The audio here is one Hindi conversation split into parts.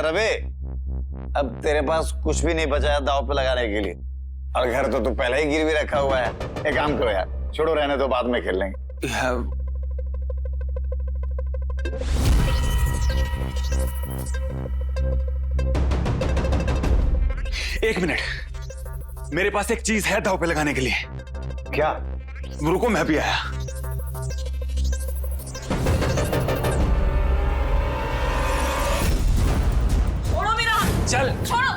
रवि, अब तेरे पास कुछ भी नहीं बचा है दांव पे लगाने के लिए, और घर तो तू पहले ही गिरवी रखा हुआ है। एक काम करो यार, छोड़ो, रहने दो, बाद में खेल लेंगे। एक मिनट, मेरे पास एक चीज है दांव पे लगाने के लिए। क्या? रुको, मैं भी आया। छोड़ो मेरा हाथ। चल छोड़ो।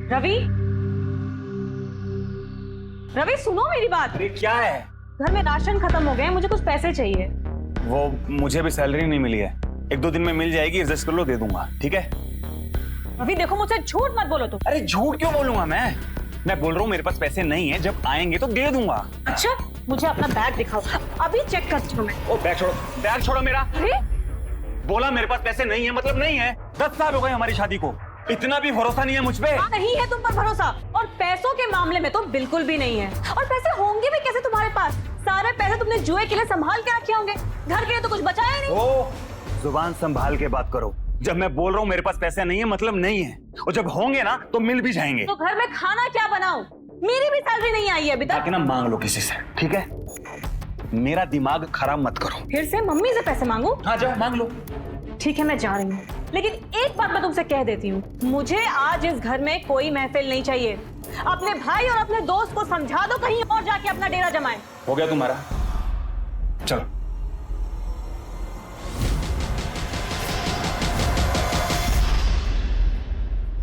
रवि, रवि सुनो मेरी बात। अरे क्या है? घर में राशन खत्म हो गए, मुझे कुछ पैसे चाहिए। वो मुझे भी सैलरी नहीं मिली है, 1-2 दिन में मिल जाएगी, एडजस्ट कर लो, दे दूंगा, ठीक है? रवि देखो, मुझसे झूठ मत बोलो तुम। अरे झूठ क्यों बोलूंगा मैं बोल रहा हूँ मेरे पास पैसे नहीं है, जब आएंगे तो दे दूंगा। अच्छा, मुझे अपना बैग दिखाओ, अभी चेक करती हूँ मैं। ओ बैग छोड़ो मेरा। अरे बोला मेरे पास पैसे नहीं है मतलब नहीं है। 10 साल हो गए हमारी शादी को, इतना भी भरोसा नहीं है मुझ पे। नहीं है तुम पर भरोसा, और पैसों के मामले में तो बिल्कुल भी नहीं है। और पैसे होंगे भी कैसे तुम्हारे पास? सारे पैसे तुमने जुए के लिए संभाल के रखे होंगे, घर के लिए तो कुछ बचाया ही नहीं। ओ, जुबान संभाल के बात करो। जब मैं बोल रहा हूँ मेरे पास पैसे नहीं है मतलब नहीं है, और जब होंगे ना तो मिल भी जाएंगे। तो घर में खाना क्या बनाऊं? मेरी भी सैलरी नहीं आई है अभी तक। ताकि ना मांग लो किसी से, ठीक है? मेरा दिमाग खराब मत करो। फिर से मम्मी से पैसे मांगू? हाँ जाओ मांग लो। ठीक है, मैं जा रही हूँ, लेकिन एक बात मैं तुमसे कह देती हूँ, मुझे आज इस घर में कोई महफिल नहीं चाहिए। अपने भाई और अपने दोस्त को समझा दो कहीं और जाके अपना डेरा जमाए। हो गया तुम्हारा, चलो।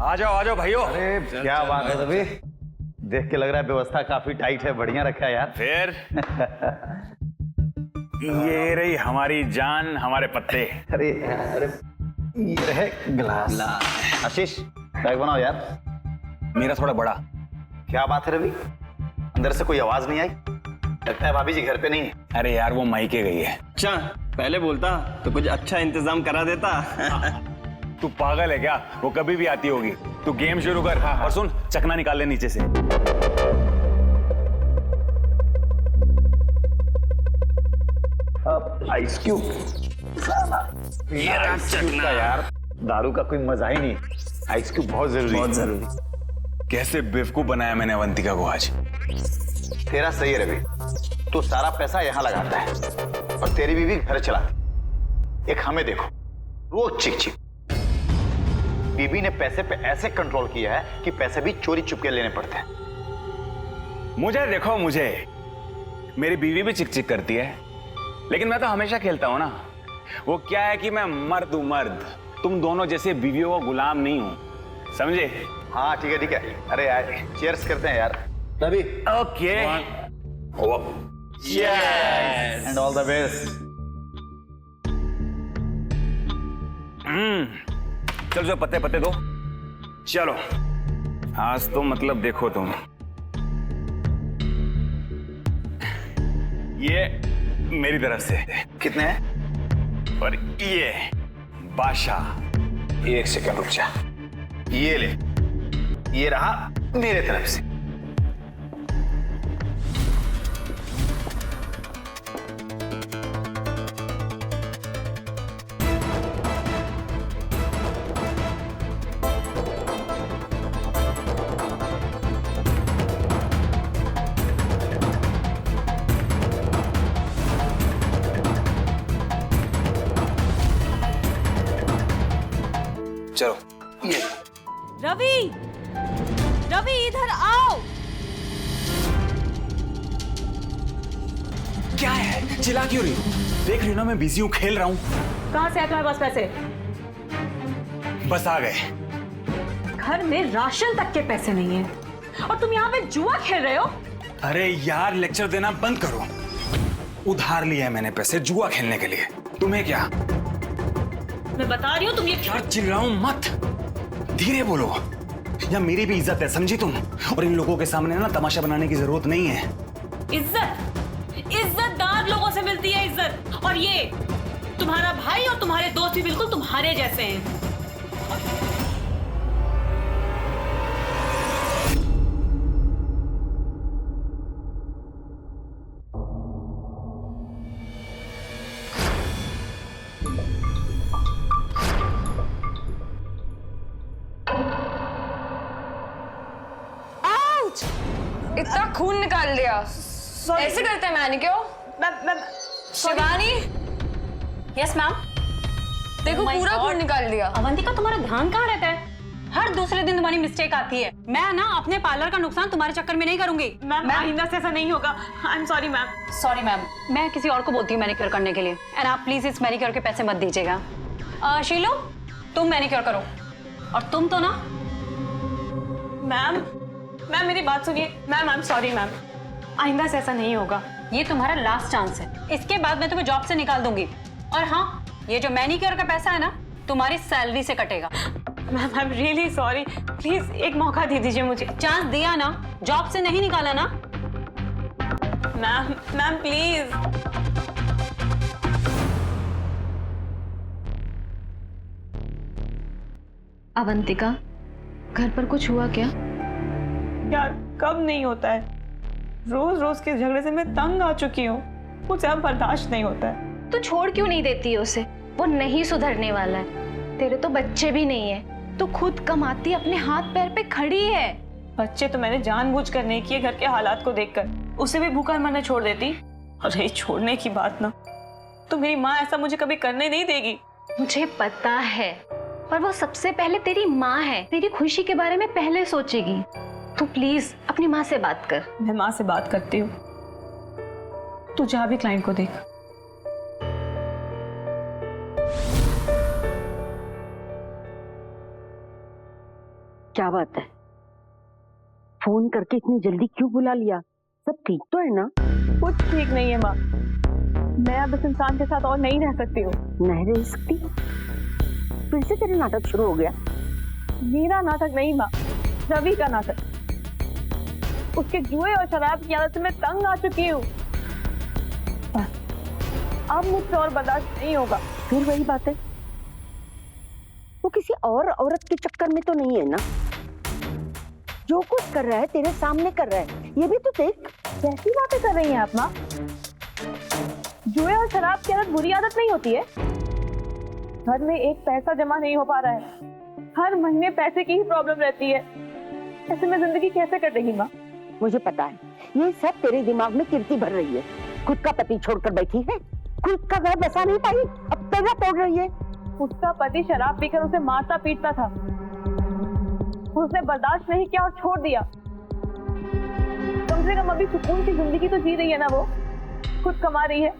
आ जाओ भाइयों। अरे क्या बात है रवि, देख के लग रहा है व्यवस्था काफी टाइट है, बढ़िया रखा है यार। फिर ये रही हमारी जान, हमारे पत्ते। अरे ये रहे गिलास। आशीष, बैग बनाओ यार। मेरा थोड़ा बड़ा। क्या बात है रवि, अंदर से कोई आवाज नहीं आई? लगता है भाभी जी घर पे नहीं है। अरे यार वो मायके गई है। अच्छा, पहले बोलता तो कुछ अच्छा इंतजाम करा देता। तू पागल है क्या? वो कभी भी आती होगी। तू गेम शुरू कर। और सुन, चकना निकाल ले नीचे से। Ice cube. का यार दारू का कोई मजा ही नहीं, आइस क्यूब बहुत जरूरी। कैसे बेवकूफ बनाया मैंने अवंतिका को आज। तेरा सही है रवि, तू सारा पैसा यहाँ लगाता है और तेरी बीवी घर चलाती। एक हमें देखो, रोज चिक चिक। बीबी ने पैसे पे ऐसे कंट्रोल किया है कि पैसे भी चोरी चुपके लेने पड़ते हैं। मुझे देखो, मुझे मेरी बीवी भी चिक चिक करती है, लेकिन मैं तो हमेशा खेलता हूं ना। वो क्या है कि मैं मर्द हूं, मर्द। तुम दोनों जैसे बीवियों का गुलाम नहीं हूं, समझे? हाँ ठीक है। अरे यार चीयर्स करते हैं यार। Ravi, okay, yes and all the best. चलो जो पत्ते पत्ते दो। चलो आज तो मतलब देखो तुम, ये मेरी तरफ से कितने हैं? और ये बादशाह। एक सेकंड रुक जा, ये ले, ये रहा मेरे तरफ से। चलो ये रवि, रवि इधर आओ। क्या है, चिल्ला क्यों रही हो? देख रही हो ना मैं बिजी हूँ, खेल रहा हूँ। कहाँ से आए तुम्हारे पास पैसे? बस आ गए। घर में राशन तक के पैसे नहीं है और तुम यहाँ पे जुआ खेल रहे हो। अरे यार लेक्चर देना बंद करो। उधार लिया है मैंने पैसे जुआ खेलने के लिए, तुम्हें क्या? मैं बता रही हूँ तुम ये यार चिल्लाओ मत, धीरे बोलो, या मेरी भी इज्जत है समझी तुम? और इन लोगों के सामने ना तमाशा बनाने की जरूरत नहीं है। इज्जतदार लोगों से मिलती है इज्जत, और ये तुम्हारा भाई और तुम्हारे दोस्त भी बिल्कुल तुम्हारे जैसे हैं। इतना खून निकाल दिया। ऐसे करते हैं मैनिक्योर? Shivani, yes ma'am. देखो पूरा खून निकाल दिया। अवंतिका, तुम्हारा ध्यान कहाँ रहता है? हर दूसरे दिन तुम्हारी मिस्टेक आती है। मैं ना अपने पार्लर का नुकसान तुम्हारे चक्कर में नहीं करूंगी। मैम आइंदा से ऐसा नहीं होगा। I am sorry ma'am. Sorry ma'am, मैं किसी और को बोलती हूँ मैनिक्योर करने के लिए। एंड आप प्लीज इस मैनिक्योर के पैसे मत दीजिएगा। शीलो, तुम मैनिक्योर करो। और तुम तो ना मैम मेरी बात सुनिए। Ma'am I am sorry ma'am, आइंदा से ऐसा नहीं होगा। ये तुम्हारा लास्ट चांस है, इसके बाद मैं तुम्हें जॉब से निकाल दूंगी। और हाँ, ये जो मैनिक्योर का पैसा है ना, तुम्हारी सैलरी से कटेगा। Ma'am I am really sorry, please एक मौका दे दीजिए मुझे। चांस दिया ना, जॉब से नहीं निकाला ना। Ma'am please. अवंतिका, घर पर कुछ हुआ क्या? यार कब नहीं होता है, रोज रोज के झगड़े से मैं तंग आ चुकी हूँ। मुझसे अब बर्दाश्त नहीं होता है। तू छोड़ क्यों नहीं देती है उसे? वो नहीं सुधरने वाला है। तेरे तो बच्चे भी नहीं है, तू खुद कमाती अपने हाथ पैर पे खड़ी है। बच्चे तो मैंने जानबूझकर नहीं किए, घर के हालात को देखकर। उसे भी भूखा मरने छोड़ देती। और रही छोड़ने की बात ना, तो मेरी माँ ऐसा मुझे कभी करने नहीं देगी। मुझे पता है, पर वो सबसे पहले तेरी माँ है, तेरी खुशी के बारे में पहले सोचेगी। तू प्लीज अपनी माँ से बात कर। मैं माँ से बात करती हूँ, तू जा भी क्लाइंट को देख। क्या बात है, फोन करके इतनी जल्दी क्यों बुला लिया? सब ठीक तो है ना? कुछ ठीक नहीं है माँ, मैं अब इस इंसान के साथ और नहीं रह सकती हूँ। नहीं रह सकती? फिर से तेरा नाटक शुरू हो गया? मेरा नाटक नहीं माँ, रवि का नाटक। उसके जुए और शराब की आदत से मैं तंग आ चुकी हूँ। अब मुझसे और बर्दाश्त नहीं होगा। फिर वही बात है, वो किसी और औरत के चक्कर में तो नहीं है ना? जो कुछ कर रहा है तेरे सामने कर रहा है, ये भी तो देख। कैसी बातें कर रही हैं आप माँ? जुए और शराब की आदत बुरी आदत नहीं होती है। घर में एक पैसा जमा नहीं हो पा रहा है, हर महीने पैसे की ही प्रॉब्लम रहती है। ऐसे में जिंदगी कैसे कटेगी माँ? मुझे पता है, ये सब तेरे दिमाग में कीर्ति भर रही है। खुद का पति छोड़कर बैठी है, खुद का घर बसा नहीं पाई, अब तेरा तोड़ रही है। उसका पति शराब पीकर उसे मारता पीटता था, उसने बर्दाश्त नहीं किया और छोड़ दिया। कम से कम अभी सुकून की जिंदगी तो जी रही है ना, वो खुद कमा रही है।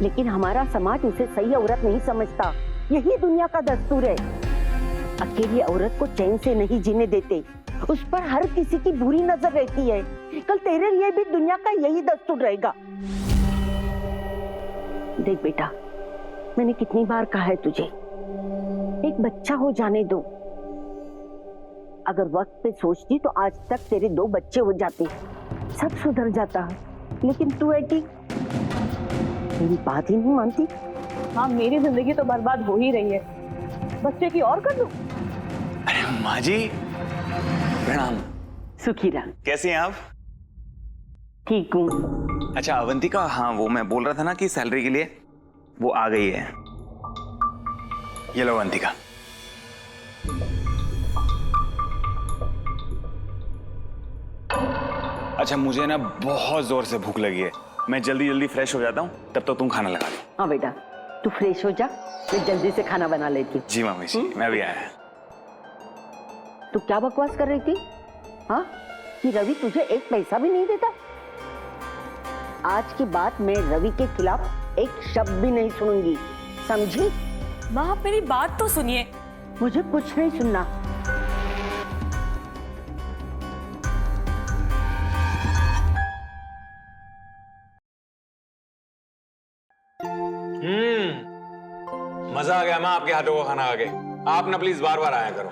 लेकिन हमारा समाज उसे सही औरत नहीं समझता, यही दुनिया का दस्तूर है। अकेली औरत को चैन से नहीं जीने देते, उस पर हर किसी की बुरी नजर रहती है। कल तेरे लिए भी दुनिया का यही दस्तूर रहेगा। देख बेटा, मैंने कितनी बार कहा है तुझे, एक बच्चा हो जाने दो। अगर वक्त पे सोचती तो आज तक तेरे 2 बच्चे हो जाते, सब सुधर जाता। लेकिन तू ऐसी मेरी बात ही नहीं मानती। हाँ, मेरी जिंदगी तो बर्बाद हो ही रही है, बच्चे की और कर दूं? अरे माँ जी प्रणाम। सुखी रह। कैसी हैं आप? ठीक हूँ। अच्छा अवंतिका, हाँ वो मैं बोल रहा था ना कि सैलरी के लिए वो आ गई है। ये लो अवंतिका। अच्छा मुझे ना बहुत जोर से भूख लगी है, मैं जल्दी जल्दी फ्रेश हो जाता हूँ, तब तक तुम खाना लगा दो। हाँ बेटा, तू फ्रेश हो जा, मैं जल्दी से खाना बना लेती हूँ। जी मामी जी, मैं भी आया। तू क्या बकवास कर रही थी? हाँ, कि रवि तुझे एक पैसा भी नहीं देता? आज की बात मैं रवि के खिलाफ एक शब्द भी नहीं सुनूंगी, समझी? माँ मेरी बात तो सुनिए। मुझे कुछ नहीं सुनना। गया मैं आपके हाथों का खाना खा के। आप ना प्लीज बार बार आया करो।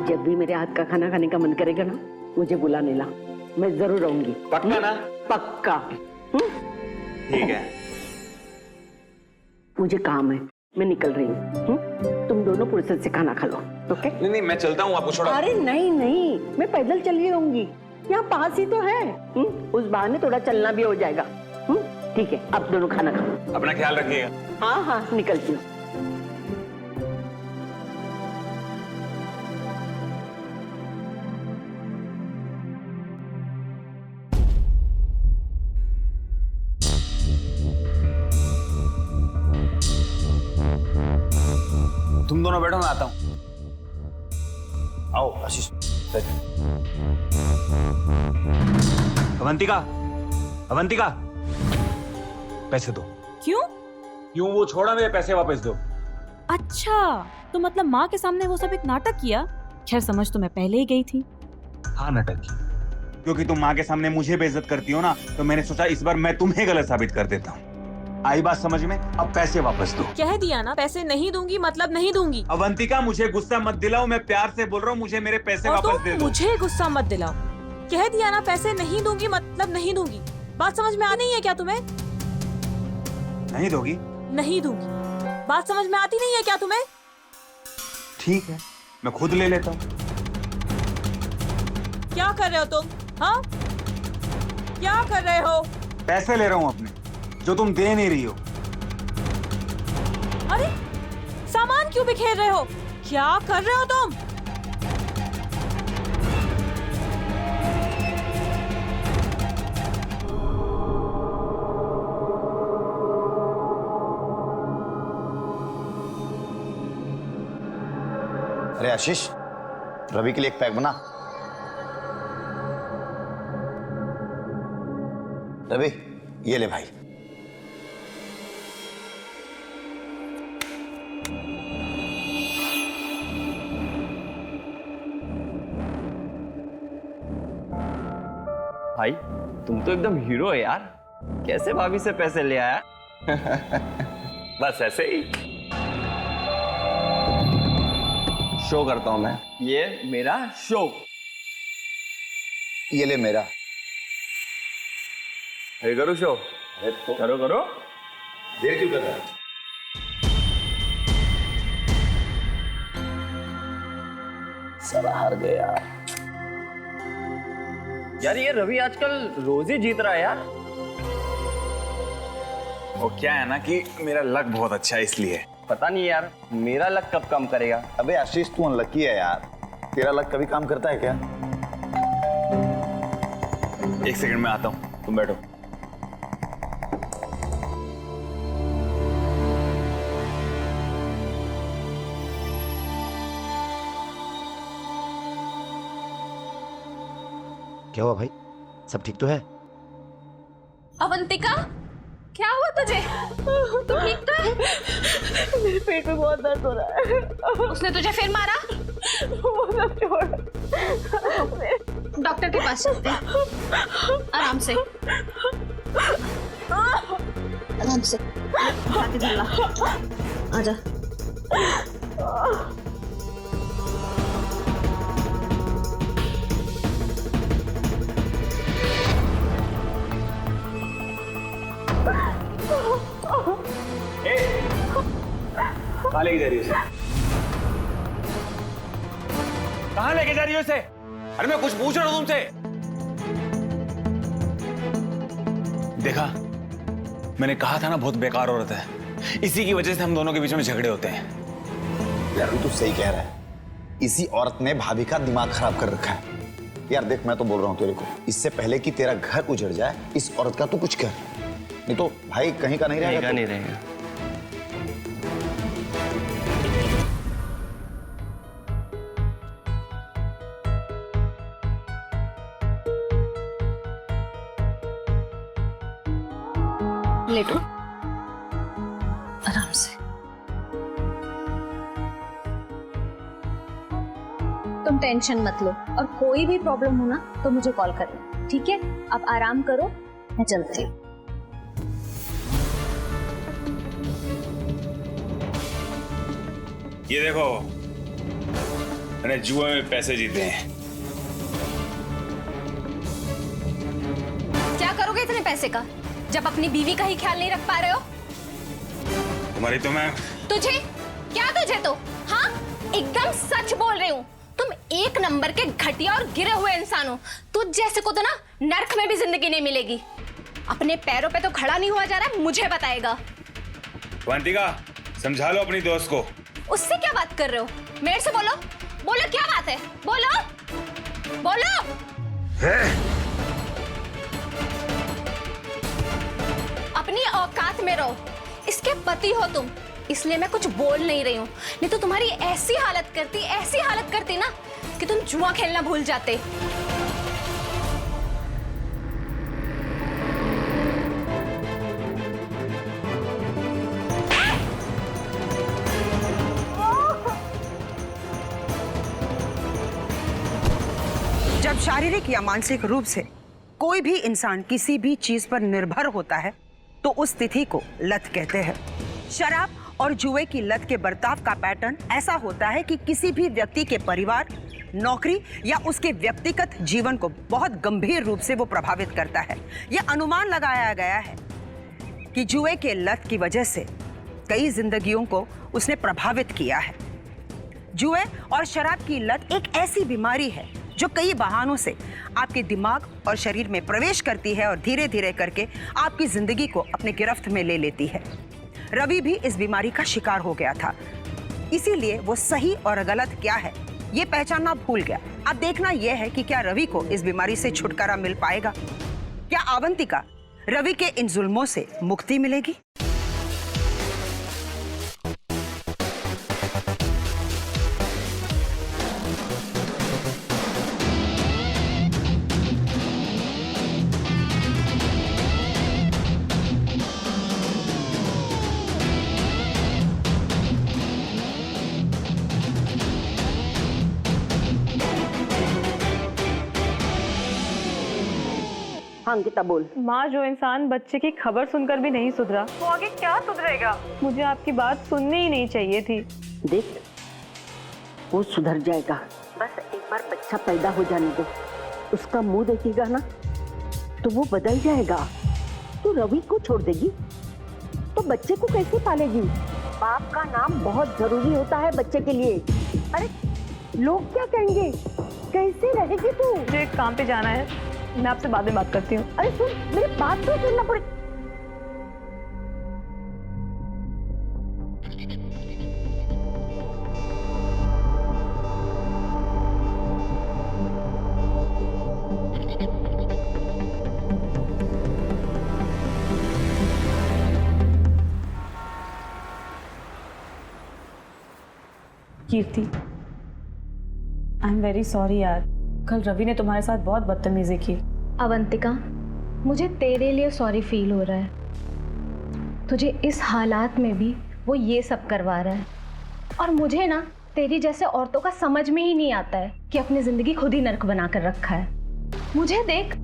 जब भी मेरे हाथ का खाना खाने का मन करेगा ना, मुझे बुलाने ला, मैं जरूर आऊंगी। पक्का ना? पक्का। ठीक है। मुझे काम है, मैं निकल रही हूँ। तुम दोनों फुर्सत से खाना खा लो, ओके? नहीं मैं चलता हूँ, आपको छोड़ा। अरे नहीं नहीं, मैं पैदल चली जाऊंगी, यहाँ पास ही तो है। उस बहाने थोड़ा चलना भी हो जाएगा। ठीक है, आप दोनों खाना खाओ। अपना ख्याल रखिएगा। हाँ हाँ, निकलती हूँ। तुम दोनों बैठो, मैं आता हूँ। आओ आशीष। अवंतिका, अवंतिका, पैसे दो। क्यों? क्यों? वो छोड़ा, मेरे पैसे वापस दो। अच्छा, तो मतलब माँ के सामने वो सब एक नाटक किया? खैर समझ तो मैं पहले ही गई थी। हाँ नाटक की, क्योंकि तुम माँ के सामने मुझे बेइज्जत करती हो ना, तो मैंने सोचा इस बार मैं तुम्हें गलत साबित कर देता हूँ। आई बात समझ में? अब पैसे वापस दो। कह दिया ना, पैसे नहीं दूंगी मतलब नहीं दूंगी। अवंतिका, मुझे गुस्सा मत दिलाओ, मैं प्यार से बोल रहा हूँ, मुझे मेरे पैसे वापस दे दो। मुझे गुस्सा मत दिलाओ। कह दिया ना, पैसे नहीं दूंगी मतलब नहीं दूंगी। बात समझ में आ नहीं है क्या तुम्हें? नहीं दोगी? नहीं दूंगी। बात समझ में आती नहीं है क्या तुम्हें? ठीक है, मैं खुद ले लेता हूँ। क्या कर रहे हो तुम? हाँ, क्या कर रहे हो? पैसे ले रहा हूँ अपने, जो तुम दे नहीं रही हो। अरे सामान क्यों बिखेर रहे हो? क्या कर रहे हो तुम? अरे आशीष, रवि के लिए एक पैक बना। रवि, ये ले भाई। भाई तुम तो एकदम हीरो है यार, कैसे भाभी से पैसे ले आया? बस ऐसे ही। शो करता हूं मैं, ये मेरा शो। ये ले मेरा। अरे करो शो। करो करो। देर क्यों कर रहा है? साला हार गया यार। ये रवि आजकल रोज ही जीत रहा है यार। वो क्या है ना कि मेरा लक बहुत अच्छा है, इसलिए। पता नहीं यार, मेरा लक कब काम करेगा। अबे आशीष, तू अनलकी है यार, तेरा लक कभी काम करता है क्या? एक सेकंड में आता हूँ, तुम बैठो। क्या हुआ भाई, सब ठीक तो है? अवंतिका, क्या हुआ तुझे? तू ठीक तो है? मेरे पेट में बहुत दर्द हो रहा है। उसने तुझे फिर मारा? वो सब छोड़। डॉक्टर के पास चलते हैं। आराम से, आराम से। आके चल ला। आजा। कहाँ लेके जा रही हो उसे? कहाँ लेके जा रही हो उसे? अरे मैं कुछ पूछ रहा हूं तुमसे। देखा, मैंने कहा था ना बहुत बेकार औरत है, इसी की वजह से हम दोनों के बीच में झगड़े होते हैं। यार तू सही कह रहा है, इसी औरत ने भाभी का दिमाग खराब कर रखा है। यार देख, मैं तो बोल रहा हूँ तेरे को, इससे पहले कि तेरा घर उजड़ जाए, इस औरत का तू कुछ कर, नहीं तो भाई कहीं का नहीं रहेगा। नहीं रहेगा। लेटो, आराम से। तुम टेंशन मत लो, और कोई भी प्रॉब्लम हो ना तो मुझे कॉल करना, ठीक है? अब आराम करो, मैं चलती हूँ। ये देखो, मैंने जुए में पैसे जीते हैं। क्या करोगे इतने पैसे का, जब अपनी बीवी का ही ख्याल नहीं रख पा रहे हो? तुम्हारी तो मैं तुझे क्या, तुझे तो हाँ एकदम सच बोल रही हूँ। तुम एक नंबर के घटिया और गिरे हुए इंसान हो। तुझ जैसे को तो ना नर्क में भी जिंदगी नहीं मिलेगी। अपने पैरों पे तो खड़ा नहीं हुआ जा रहा है, मुझे बताएगा। अवंतिका, समझा लो अपनी दोस्त को। उससे क्या बात कर रहे हो? मेरे से बोलो, बोलो क्या बात है, बोलो बोलो। अपनी औकात में रहो। इसके पति हो तुम, इसलिए मैं कुछ बोल नहीं रही हूँ। नहीं तो तुम्हारी ऐसी हालत करती ना कि तुम जुआ खेलना भूल जाते। जब शारीरिक या मानसिक रूप से कोई भी इंसान किसी भी चीज पर निर्भर होता है तो उस स्थिति को लत कहते हैं। शराब और जुए की लत के बर्ताव का पैटर्न ऐसा होता है कि किसी भी व्यक्ति के परिवार, नौकरी या उसके व्यक्तिगत जीवन को बहुत गंभीर रूप से वो प्रभावित करता है। यह अनुमान लगाया गया है कि जुए के लत की वजह से कई जिंदगियों को उसने प्रभावित किया है। जुए और शराब की लत एक ऐसी बीमारी है जो कई बहानों से आपके दिमाग और शरीर में प्रवेश करती है और धीरे धीरे करके आपकी जिंदगी को अपने गिरफ्त में ले लेती है। रवि भी इस बीमारी का शिकार हो गया था, इसीलिए वो सही और गलत क्या है ये पहचानना भूल गया। अब देखना यह है कि क्या रवि को इस बीमारी से छुटकारा मिल पाएगा। क्या अवंतिका रवि के इन जुल्मों से मुक्ति मिलेगी? हाँ अंकिता बोल। माँ, जो इंसान बच्चे की खबर सुनकर भी नहीं सुधरा, वो आगे क्या सुधरेगा? मुझे आपकी बात सुननी ही नहीं चाहिए थी। देख, वो सुधर जाएगा, बस एक बार बच्चा पैदा हो जाने दो। उसका मुंह देखेगा ना तो वो बदल जाएगा। तो रवि को छोड़ देगी तो बच्चे को कैसे पालेगी? बाप का नाम बहुत जरूरी होता है बच्चे के लिए। अरे लोग क्या कहेंगे, कैसे रहेगी तू? मुझे एक काम पे जाना है, मैं आपसे बाद में बात करती हूँ। अरे सुन, मेरी बात तो सुनना पड़े। कीर्ति, आई एम वेरी सॉरी यार, कल रवि ने तुम्हारे साथ बहुत बदतमीजी की। अवंतिका, मुझे तेरे लिए सॉरी फील हो रहा है। तुझे इस हालात में भी वो ये सब करवा रहा है और मुझे ना तेरी जैसे औरतों का समझ में ही नहीं आता है कि अपनी जिंदगी खुद ही नर्क बना कर रखा है। मुझे देख,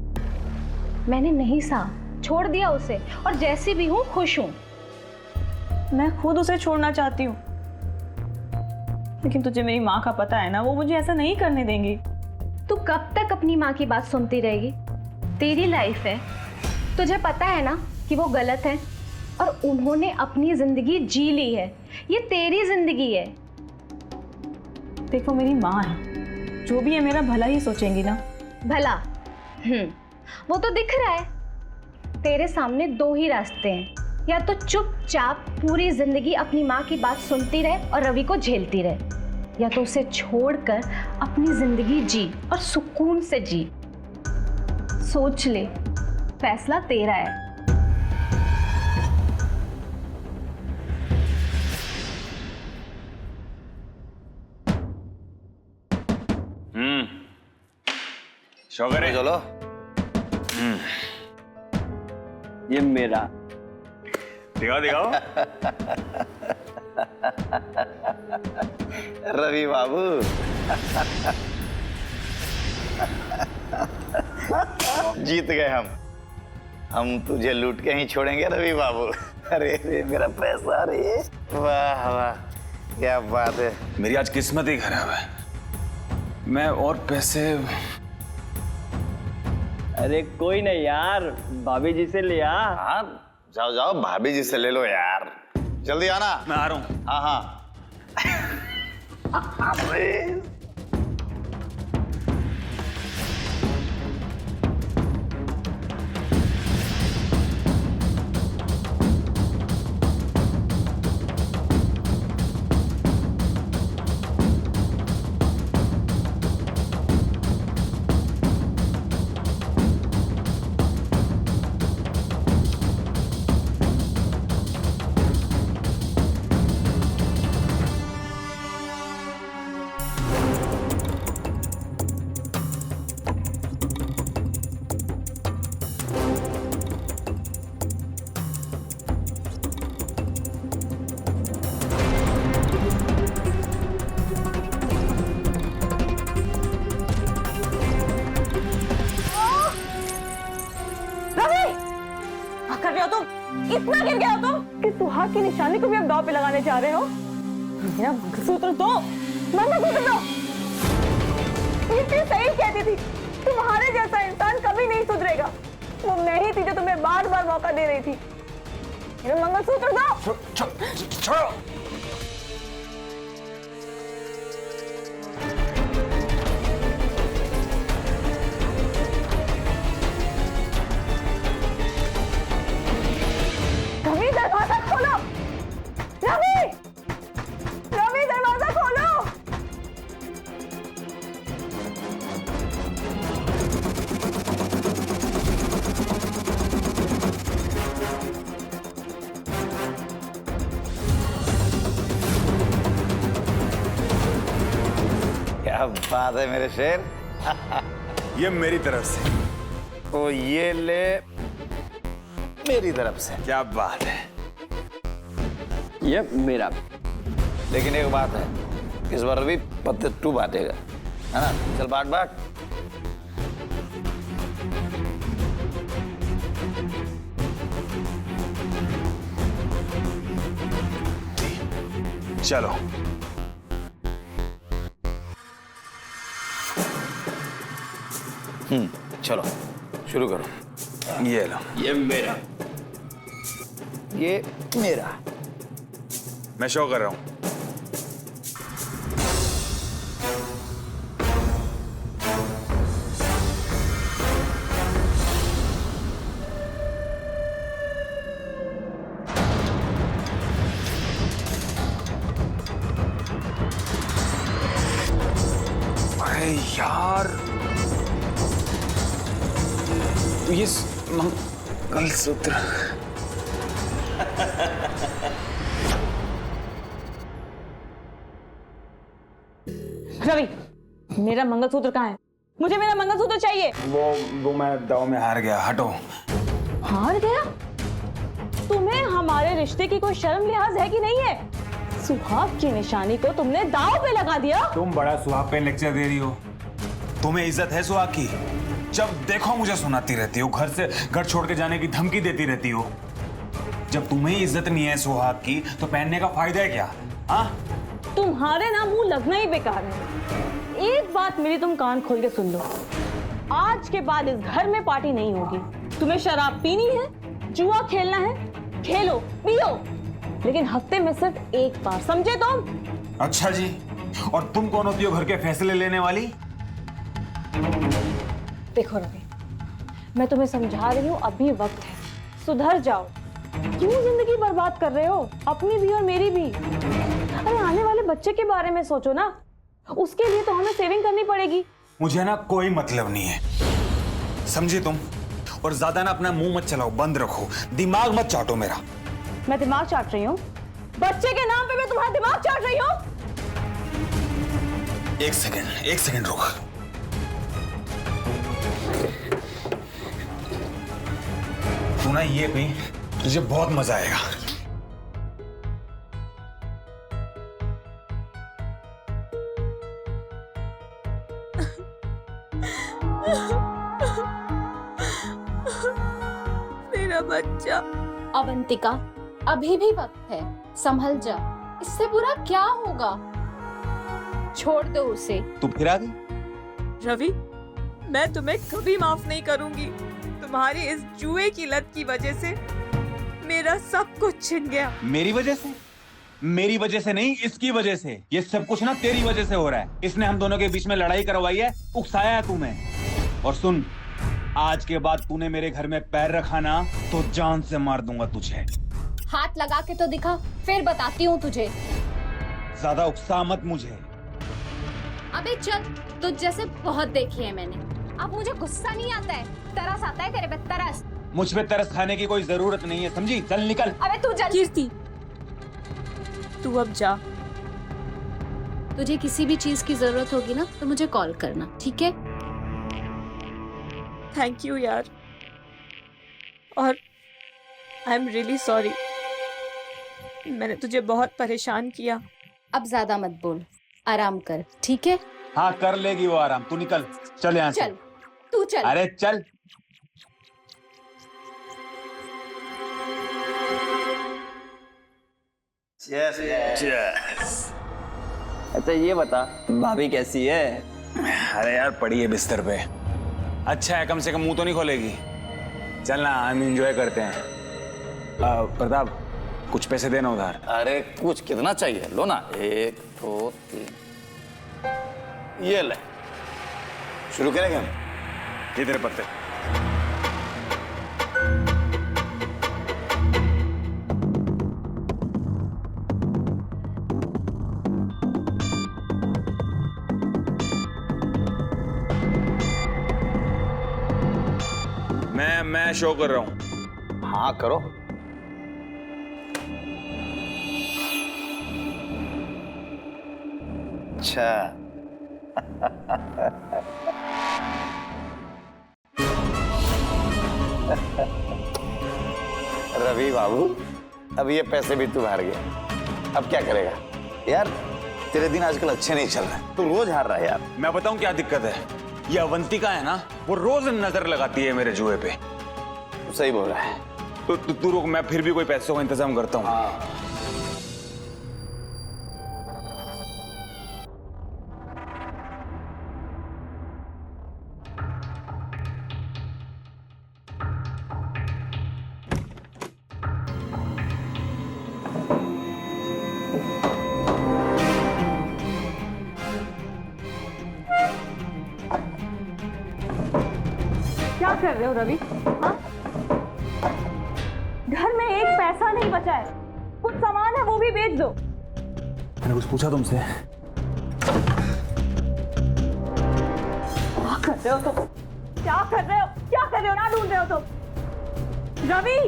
मैंने नहीं सा छोड़ दिया उसे और जैसी भी हूँ खुश हूँ। मैं खुद उसे छोड़ना चाहती हूँ, लेकिन तुझे मेरी माँ का पता है ना, वो मुझे ऐसा नहीं करने देंगी। तू कब तक अपनी माँ की बात सुनती रहेगी? तेरी लाइफ है, तुझे पता है ना कि वो गलत है और उन्होंने अपनी जिंदगी जी ली है। ये तेरी जिंदगी है। देखो, मेरी माँ है, जो भी है मेरा भला ही सोचेंगी ना। भला? वो तो दिख रहा है। तेरे सामने दो ही रास्ते हैं, या तो चुपचाप पूरी जिंदगी अपनी माँ की बात सुनती रहे और रवि को झेलती रहे, या तो उसे छोड़कर अपनी जिंदगी जी और सुकून से जी। सोच ले, फैसला तेरा है। शौकर है। चलो। ये मेरा। दिखाओ दिखाओ। रवि बाबू। जीत गए हम तुझे लूट के ही छोड़ेंगे रवि बाबू। अरे रे मेरा पैसा रे, वाह वाह। क्या बात है। मेरी आज किस्मत ही खराब है। मैं और पैसे। अरे कोई नहीं यार, भाभी जी से लिया। हाँ जाओ जाओ, भाभी जी से ले लो यार, जल्दी आना। मैं आ रहा हूँ। हाँ हाँ। अरे इतना गिर गया हो तुम कि सुहाग की निशानी को भी अब दांव पे लगाने जा रहे हो। मेरा मंगलसूत्र दो, मंगलसूत्र दो। इतनी सही कहती थी, तुम्हारे जैसा इंसान कभी नहीं सुधरेगा। वो मैं ही थी जो तुम्हें बार बार मौका दे रही थी। मेरा मंगलसूत्र दो। छोड़ो। दरवाजा खोलो, रवि, रवि दरवाजा खोलो। क्या बात है मेरे शेर। ये मेरी तरफ से। तो ये ले मेरी तरफ से। क्या बात है। ये मेरा। लेकिन एक बात है, इस बार भी पत्ते तू बांटेगा, है ना? चल बांट बांट। चलो। चलो शुरू करो। ये लो। ये मेरा। ये मेरा। मैं शो कर रहा हूं। अरे यार, ये मंगलसूत्र। रवि, मेरा मंगलसूत्र कहाँ है? मुझे मेरा मंगलसूत्र चाहिए। वो मैं दाव में हार गया। हटो। हार गया? तुम्हें हमारे रिश्ते की कोई शर्म लिहाज है कि नहीं है? सुहाग की निशानी को तुमने दाव पे लगा दिया। तुम बड़ा सुहाग पे लेक्चर दे रही हो। तुम्हें इज्जत है सुहाग की? जब देखो मुझे सुनाती रहती हो, घर छोड़ के जाने की धमकी देती रहती हो। जब तुम्हें इज्जत नहीं है सुहाग की, तो पहनने का फायदा है क्या? हाँ, तुम्हारे ना मुंह लगना ही बेकार है। एक बात मेरी तुम कान खोल के सुन लो, आज के बाद इस घर में पार्टी नहीं होगी। तुम्हें शराब पीनी है, जुआ खेलना है, खेलो पियो, लेकिन हफ्ते में सिर्फ एक बार, समझे तुम? अच्छा जी, और तुम कौन होती हो घर के फैसले लेने वाली? देखो रवि, मैं तुम्हें समझा रही हूँ, अभी वक्त है, सुधर जाओ। क्यों जिंदगी बर्बाद कर रहे हो, अपनी भी और मेरी भी? अरे आने वाले बच्चे के बारे में सोचो ना, उसके लिए तो हमें सेविंग करनी पड़ेगी। मुझे ना कोई मतलब नहीं है, समझे तुम? और ज्यादा ना अपना मुंह मत चलाओ, बंद रखो, दिमाग मत चाटो मेरा। मैं दिमाग चाट रही हूँ? बच्चे के नाम पे मैं तुम्हारा दिमाग चाट रही हूँ? एक सेकंड रुक। तू ना ये पी, तुझे बहुत मजा आएगा। मेरा बच्चा। अवंतिका, अभी भी वक्त है, संभल जा। इससे बुरा क्या होगा? छोड़ दो उसे। तू फिर आ गई। रवि, मैं तुम्हें कभी माफ नहीं करूंगी। तुम्हारी इस जुए की लत की वजह से मेरा सब कुछ छिन गया। मेरी वजह से? मेरी वजह से नहीं, इसकी वजह से। ये सब कुछ ना तेरी वजह से हो रहा है। इसने हम दोनों के बीच में लड़ाई करवाई है, उकसाया है तुम्हें। और सुन, आज के बाद तूने मेरे घर में पैर रखा ना तो जान से मार दूंगा तुझे। हाथ लगा के तो दिखा, फिर बताती हूँ तुझे। ज्यादा उकसा मत मुझे। अबे चल, तुझ जैसे बहुत देखी है मैंने। अब मुझे गुस्सा नहीं आता है, तरस आता है तेरे पे, तरस। मुझ पे तरस खाने की कोई जरूरत नहीं है, समझी? चल निकल। अबे तू जल्दी। कीर्ति, तू अब जा। तुझे किसी भी चीज की जरूरत होगी ना तो मुझे कॉल करना, ठीक है? थैंक यू यार। और आई एम रियली सॉरी, मैंने तुझे बहुत परेशान किया। अब ज्यादा मत बोल, आराम कर, ठीक है? हाँ कर लेगी वो आराम। तू निकल, चल यहाँ से। चल, तू चल। अरे चल। अच्छा ये बता, भाभी कैसी है? अरे यार पड़ी है बिस्तर पे। अच्छा है, कम से कम मुंह तो नहीं खोलेगी। चल ना, हम एंजॉय करते हैं। प्रताप, कुछ पैसे देना उधार। अरे कुछ कितना चाहिए? लो ना, 1 2 3। ये ले, शुरू करेंगे हम। ये तेरे पत्ते। मैं शो कर रहा हूं। हाँ करो। अच्छा रवि बाबू, अब ये पैसे भी तू हार गया। अब क्या करेगा यार? तेरे दिन आजकल अच्छे नहीं चल रहे, तू रोज हार रहा है यार। मैं बताऊं क्या दिक्कत है? ये अवंतिका है ना, वो रोज नजर लगाती है मेरे जुए पे। सही बोल रहा है। तो तू रुक, मैं फिर भी कोई पैसों का इंतजाम करता हूँ। क्या कर रहे हो रवि? हाँ? घर में एक पैसा नहीं बचा है, कुछ सामान है वो भी बेच दो। मैंने कुछ पूछा तुमसे? क्या कर रहे हो तुम? क्या कर रहे हो? क्या कर रहे हो? ना ढूंढ रहे हो तुम? रवि,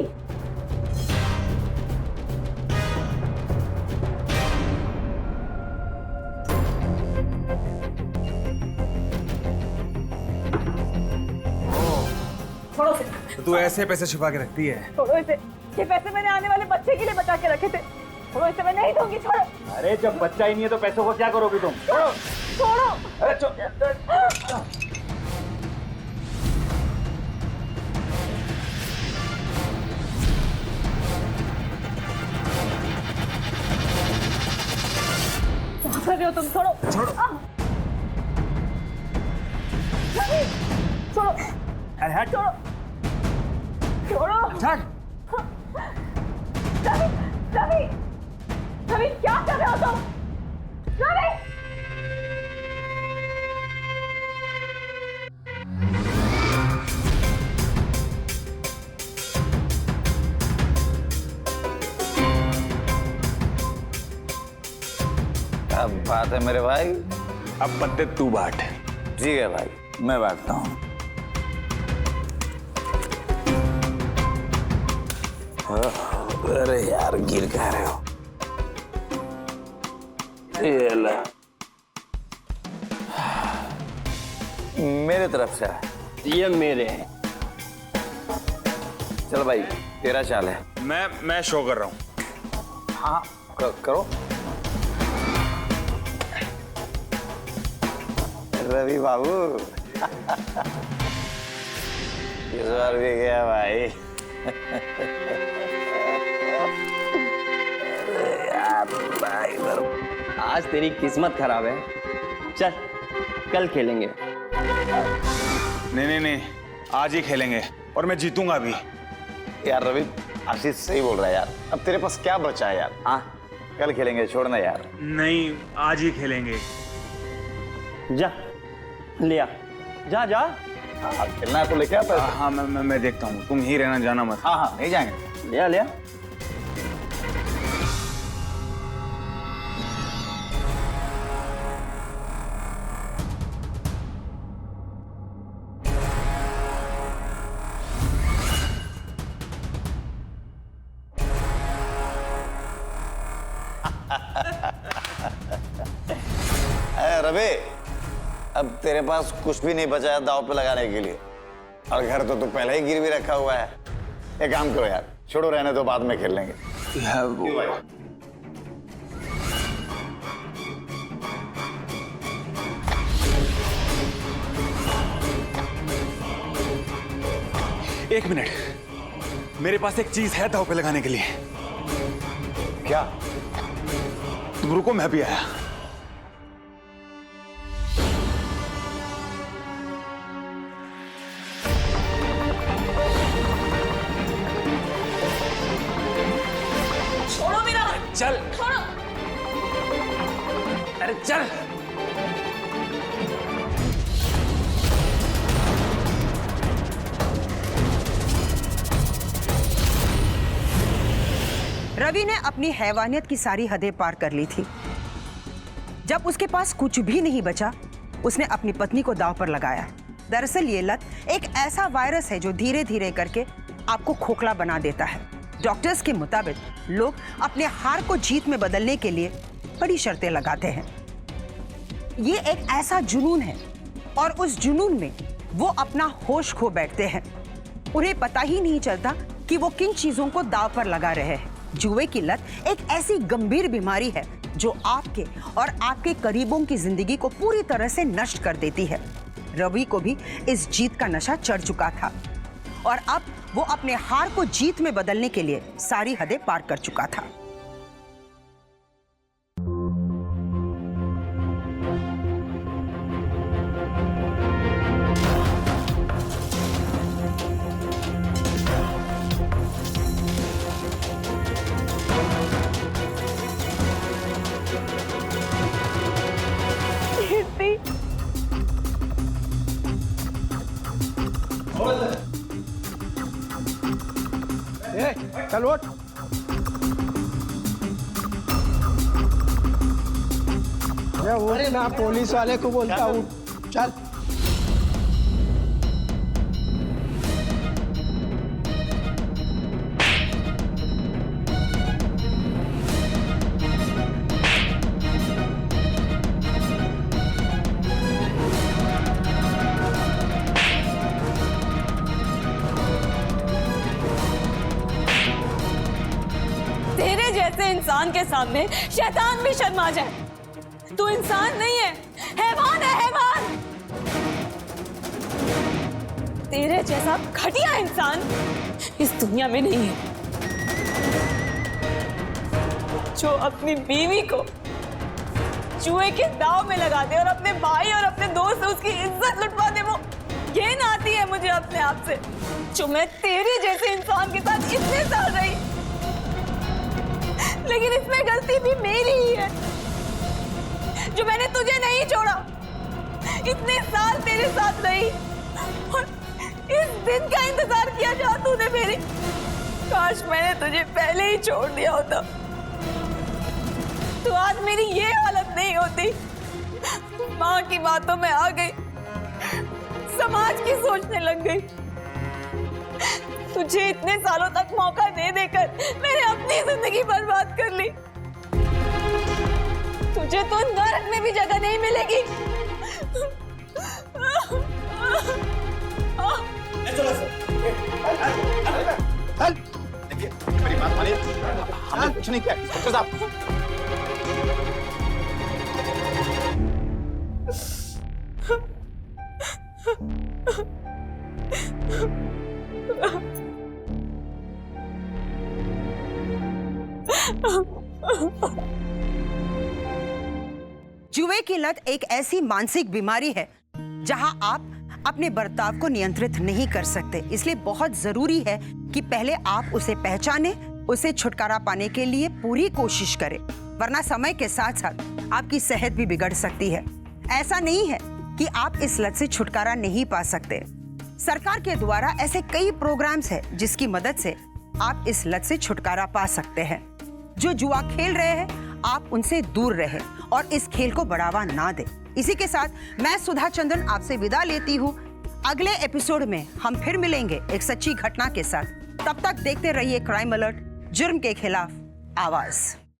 छोड़ो इसे। तो तू ऐसे पैसे छुपा के रखती है? छोड़ो इसे। ये पैसे मैंने आने वाले बच्चे के लिए बचा के रखे थे। छोड़ो इसे, मैं नहीं दूंगी। छोड़ो। अरे जब बच्चा ही नहीं है तो पैसों को क्या करोगी तुम? छोड़ो, छोड़ो। अरे क्या कर रहे हो तुम? छोड़ो, छोड़ो। रवि, छोड़ो, अरे हट। छोड़ो, छोड़ो। हट। रवि, रवि, रवि, क्या कर रहे हो तुम? रवि! क्या बात है मेरे भाई। अब पत्ते तू बांट। ठीक है भाई, मैं बांटता हूँ। अरे यार गिर कह रहे हो? ये ले, मेरे तरफ से है। ये मेरे हैं। चल भाई, तेरा चाल है। मैं शो कर रहा हूँ। हाँ करो। रवि बाबू इस बार भी गया भाई। यार भाई आज तेरी किस्मत खराब है। चल कल खेलेंगे। नहीं नहीं नहीं, आज ही खेलेंगे और मैं जीतूंगा भी। यार रवि, आशीष सही बोल रहा है यार। अब तेरे पास क्या बचा है यार? हाँ, कल खेलेंगे, छोड़ना यार। नहीं, आज ही खेलेंगे। जा लिया, जा जा। हाँ, खेलना है तो लेके आता है। हाँ मैं देखता हूँ, तुम ही रहना, जाना मत। हाँ हाँ, नहीं जाएंगे। लिया लिया। रवि, अब तेरे पास कुछ भी नहीं बचा है दांव पे लगाने के लिए, और घर तो तू पहले ही गिरवी रखा हुआ है। एक काम करो यार, छोड़ो, रहने दो, बाद में खेल लेंगे। एक मिनट, मेरे पास एक चीज है दांव पे लगाने के लिए। क्या? तुम रुको, मैं भी आया। छोड़ो मेरा, चल। छोड़ो। अरे चल। रवि ने अपनी हैवानियत की सारी हदें पार कर ली थी। जब उसके पास कुछ भी नहीं बचा, उसने अपनी पत्नी को दांव पर लगाया। दरअसल ये लत एक ऐसा वायरस है जो धीरे धीरे करके आपको खोखला बना देता है। डॉक्टर्स के मुताबिक लोग अपने हार को जीत में बदलने के लिए बड़ी शर्तें लगाते हैं। ये एक ऐसा जुनून है और उस जुनून में वो अपना होश खो बैठते हैं। उन्हें पता ही नहीं चलता कि वो किन चीजों को दांव पर लगा रहे हैं। जुए की लत एक ऐसी गंभीर बीमारी है जो आपके और आपके करीबों की जिंदगी को पूरी तरह से नष्ट कर देती है। रवि को भी इस जीत का नशा चढ़ चुका था और अब वो अपने हार को जीत में बदलने के लिए सारी हदें पार कर चुका था। चल उठ। अरे मैं पुलिस वाले को बोलता हूँ, चल। तेरे जैसे इंसान के सामने शैतान भी शर्मा जाए। तू इंसान नहीं है, हैवान है, हैवान। तेरे जैसा घटिया इंसान इस दुनिया में नहीं है, जो अपनी बीवी को जुए के दांव में लगा दे और अपने भाई और अपने दोस्त से उसकी इज्जत लुटवा दे। वो घिन आती है मुझे अपने आप से, जो मैं तेरे जैसे इंसान के साथ इतने साल रही, लेकिन इसमें गलती भी मेरी ही है जो मैंने तुझे नहीं छोड़ा। इतने साल तेरे साथ रही और इस दिन का इंतजार किया जहां तूने मेरी। काश मैंने तुझे पहले ही छोड़ दिया होता तो आज मेरी ये हालत नहीं होती। माँ की बातों में आ गई, समाज की सोचने लग गई। तुझे इतने सालों तक मौका दे देकर मैंने अपनी जिंदगी बर्बाद कर ली। तुझे तो नरक में भी जगह नहीं मिलेगी। देखिए मेरी बात मानिए, हमने कुछ नहीं किया डॉक्टर साहब। जुए की लत एक ऐसी मानसिक बीमारी है जहां आप अपने बर्ताव को नियंत्रित नहीं कर सकते। इसलिए बहुत जरूरी है कि पहले आप उसे पहचानें, उसे छुटकारा पाने के लिए पूरी कोशिश करें, वरना समय के साथ साथ आपकी सेहत भी बिगड़ सकती है। ऐसा नहीं है कि आप इस लत से छुटकारा नहीं पा सकते। सरकार के द्वारा ऐसे कई प्रोग्राम्स हैं जिसकी मदद से आप इस लत से छुटकारा पा सकते हैं। जो जुआ खेल रहे हैं आप उनसे दूर रहें और इस खेल को बढ़ावा ना दें। इसी के साथ मैं सुधा चंद्रन आपसे विदा लेती हूँ। अगले एपिसोड में हम फिर मिलेंगे एक सच्ची घटना के साथ। तब तक देखते रहिए क्राइम अलर्ट, जुर्म के खिलाफ आवाज।